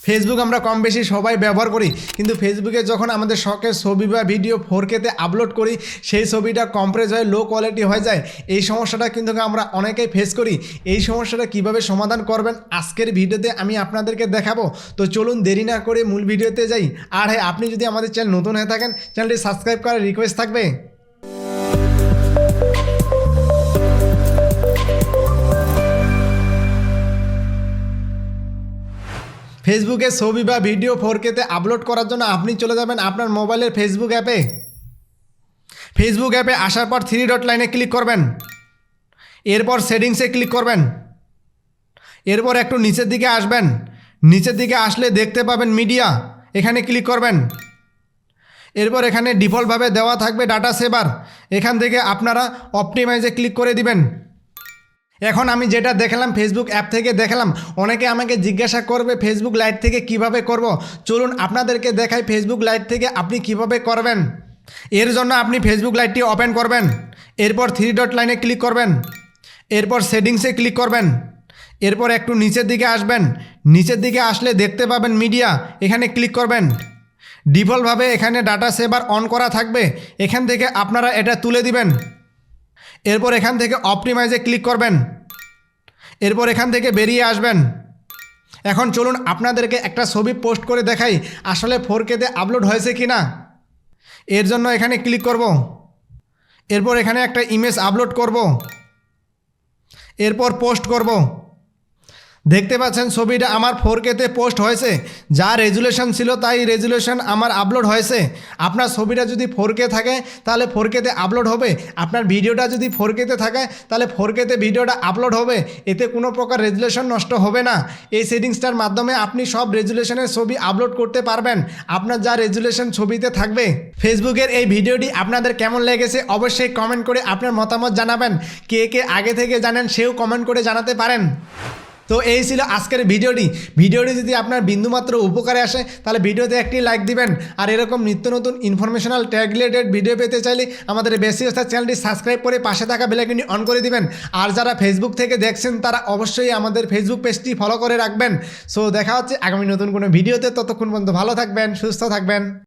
Facebook আমরা কম বেশি সবাই ব্যবহার করি, কিন্তু ফেসবুকে যখন আমাদের শখের ছবি বা ভিডিও 4K-তে আপলোড করি, সেই ছবিটা কম্প্রেস হয়ে লো কোয়ালিটি হয়ে যায়। এই সমস্যাটা কিন্তু আমরা অনেকেই ফেস করি। এই সমস্যাটা কিভাবে সমাধান করবেন আজকের ভিডিওতে আমি আপনাদেরকে দেখাবো। তো চলুন দেরি না করে মূল ভিডিওতে যাই। আর হ্যাঁ, আপনি যদি আমাদের চ্যানেল নতুন হয়ে থাকেন, চ্যানেলটি সাবস্ক্রাইব করার রিকোয়েস্ট থাকবে। ফেসবুকে ছবি বা ভিডিও 4K-তে আপলোড করার জন্য আপনি চলে যাবেন আপনার মোবাইলের ফেসবুক অ্যাপে। ফেসবুক অ্যাপে আসার পর 3 ডট লাইনে ক্লিক করবেন, এরপর সেটিংসে ক্লিক করবেন, এরপর একটু নিচের দিকে আসবেন। নিচের দিকে আসলে দেখতে পাবেন মিডিয়া, এখানে ক্লিক করবেন। এরপর এখানে ডিফল্টভাবে দেওয়া থাকবে ডাটা সেভার, এখান থেকে আপনারা অপটিমাইজে ক্লিক করে দিবেন। এখন আমি যেটা দেখালাম ফেসবুক অ্যাপ থেকে দেখালাম, অনেকে আমাকে জিজ্ঞাসা করবে ফেসবুক লাইট থেকে কিভাবে করব। চলুন আপনাদেরকে দেখাই ফেসবুক লাইট থেকে আপনি কিভাবে করবেন। এর জন্য আপনি ফেসবুক লাইটটি ওপেন করবেন, এরপর 3 ডট লাইনে ক্লিক করবেন, এরপর সেটিংসে ক্লিক করবেন, এরপর একটু নিচের দিকে আসবেন। নিচের দিকে আসলে দেখতে পাবেন মিডিয়া, এখানে ক্লিক করবেন। ডিফল্টভাবে এখানে ডাটা সেভার অন করা থাকবে, এখান থেকে আপনারা এটা তুলে দিবেন। এরপর এখান থেকে অপটিমাইজে ক্লিক করবেন, এরপর এখান থেকে বেরিয়ে আসবেন। এখন চলুন আপনাদেরকে একটা ছবি পোস্ট করে দেখাই আসলে 4K-তে আপলোড হয়েছে কি না। এর জন্য এখানে ক্লিক করব, এরপর এখানে একটা ইমেজ আপলোড করব, এরপর পোস্ট করব। দেখতে পাচ্ছেন ছবিটা আমার 4K-তে পোস্ট হয়েছে, যা রেজুলেশন ছিল তাই রেজুলেশন আমার আপলোড হয়েছে। আপনার ছবিটা যদি 4K থাকে তাহলে 4K-তে আপলোড হবে, আপনার ভিডিওটা যদি 4K-তে থাকে তাহলে 4K-তে ভিডিওটা আপলোড হবে, এতে কোনো প্রকার রেজুলেশন নষ্ট হবে না। এই সেটিংসটার মাধ্যমে আপনি সব রেজুলেশনের ছবি আপলোড করতে পারবেন, আপনার যা রেজুলেশন ছবিতে থাকবে। ফেসবুকের এই ভিডিওটি আপনাদের কেমন লেগেছে অবশ্যই কমেন্ট করে আপনার মতামত জানাবেন। কে কে আগে থেকে জানেন সেও কমেন্ট করে জানাতে পারেন। তো এই ছিল আজকের ভিডিওটি যদি আপনার বিন্দুমাত্র উপকারে আসে তাহলে ভিডিওতে একটি লাইক দিবেন। আর এরকম নিত্য নতুন ইনফরমেশনাল ট্যাগ রিলেটেড ভিডিও পেতে চাইলে আমাদের বেসিক স্টার চ্যানেলটি সাবস্ক্রাইব করে পাশে থাকা বেল আইকনটি অন করে দিবেন। আর যারা ফেসবুক থেকে দেখছেন তারা অবশ্যই আমাদের ফেসবুক পেজটি ফলো করে রাখবেন। সো দেখা হচ্ছে আগামী নতুন কোনো ভিডিওতে, ততক্ষণ পর্যন্ত ভালো থাকবেন, সুস্থ থাকবেন।